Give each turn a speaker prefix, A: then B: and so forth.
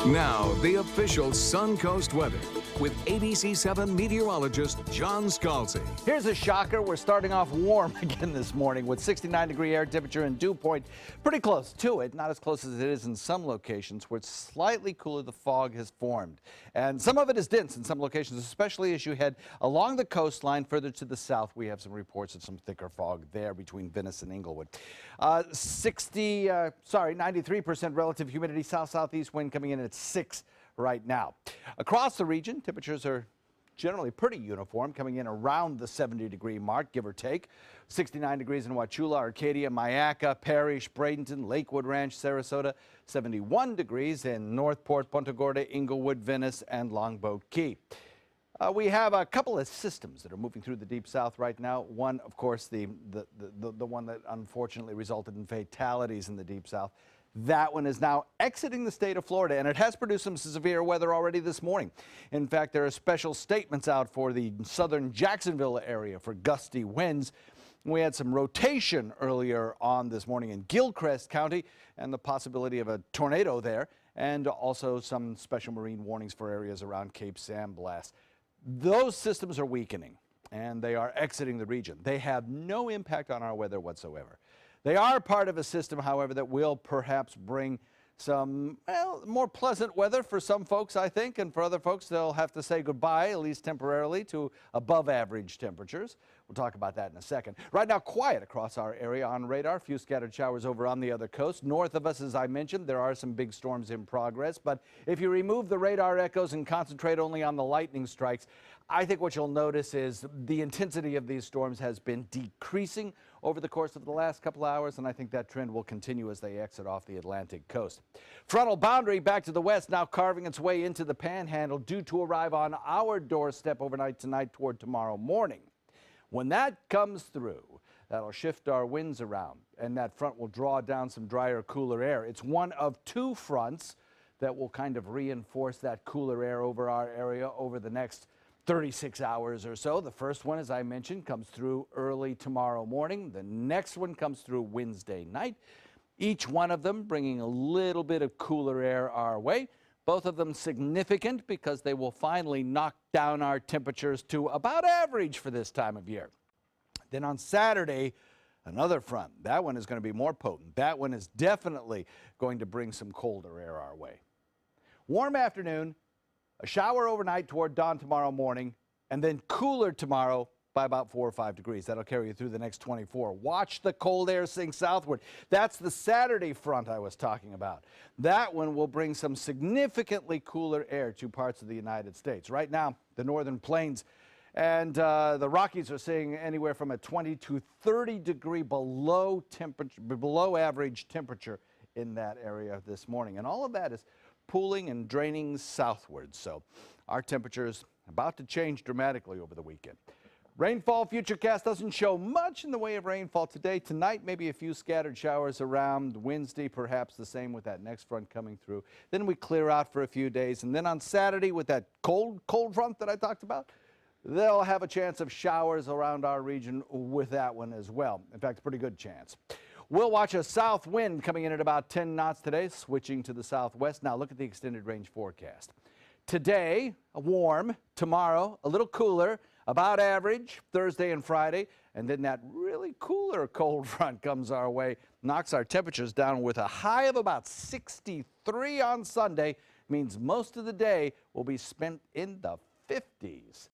A: Now, the official Suncoast weather with ABC7 meteorologist John Scalzi.
B: Here's a shocker. We're starting off warm again this morning with 69-degree air temperature in dew point. Pretty close to it, not as close as it is in some locations where it's slightly cooler. The fog has formed. And some of it is dense in some locations, especially as you head along the coastline further to the south. We have some reports of some thicker fog there between Venice and Inglewood. 93% relative humidity, south-southeast wind coming in at 6 right now. Across the region, temperatures are generally pretty uniform, coming in around the 70-degree mark, give or take. 69 degrees in Wauchula, Arcadia, Mayaca, Parrish, Bradenton, Lakewood Ranch, Sarasota. 71 degrees in Northport, Punta Gorda, Inglewood, Venice, and Longboat Key. We have a couple of systems that are moving through the deep south right now. One, of course, the one that unfortunately resulted in fatalities in the deep south. That one is now exiting the state of Florida, and it has produced some severe weather already this morning. In fact, there are special statements out for the southern Jacksonville area for gusty winds. We had some rotation earlier on this morning in Gilchrist County and the possibility of a tornado there, and also some special marine warnings for areas around Cape San Blas. Those systems are weakening, and they are exiting the region. They have no impact on our weather whatsoever. They are part of a system, however, that will perhaps bring some, well, more pleasant weather for some folks, I think, and for other folks, they'll have to say goodbye, at least temporarily, to above average temperatures. We'll talk about that in a second. Right now, quiet across our area on radar. A few scattered showers over on the other coast. North of us, as I mentioned, there are some big storms in progress, but if you remove the radar echoes and concentrate only on the lightning strikes, I think what you'll notice is the intensity of these storms has been decreasing over the course of the last couple hours, and I think that trend will continue as they exit off the Atlantic coast. Frontal boundary back to the west, now carving its way into the panhandle, due to arrive on our doorstep overnight tonight toward tomorrow morning. When that comes through, that'll shift our winds around, and that front will draw down some drier, cooler air. It's one of two fronts that will kind of reinforce that cooler air over our area over the next 36 hours or so. The first one, as I mentioned, comes through early tomorrow morning. The next one comes through Wednesday night. Each one of them bringing a little bit of cooler air our way. Both of them significant because they will finally knock down our temperatures to about average for this time of year. Then on Saturday, another front. That one is going to be more potent. That one is definitely going to bring some colder air our way. Warm afternoon. A shower overnight toward dawn tomorrow morning, and then cooler tomorrow by about 4 or 5 degrees. That'll carry you through the next 24. Watch the cold air sink southward. That's the Saturday front I was talking about. That one will bring some significantly cooler air to parts of the United States. Right now, the northern plains and the Rockies are seeing anywhere from a 20 to 30 degree below average temperature in that area this morning. And all of that is pooling and draining southward, so our temperatures about to change dramatically over the weekend. Rainfall futurecast doesn't show much in the way of rainfall today. Tonight, maybe a few scattered showers around. Wednesday, perhaps the same with that next front coming through. Then we clear out for a few days, and then on Saturday with that cold front that I talked about, they'll have a chance of showers around our region with that one as well. In fact, a pretty good chance. We'll watch a south wind coming in at about 10 knots today, switching to the southwest. Now look at the extended range forecast. Today, warm. Tomorrow, a little cooler, about average, Thursday and Friday. And then that really cooler cold front comes our way, knocks our temperatures down with a high of about 63 on Sunday. Means most of the day will be spent in the 50s.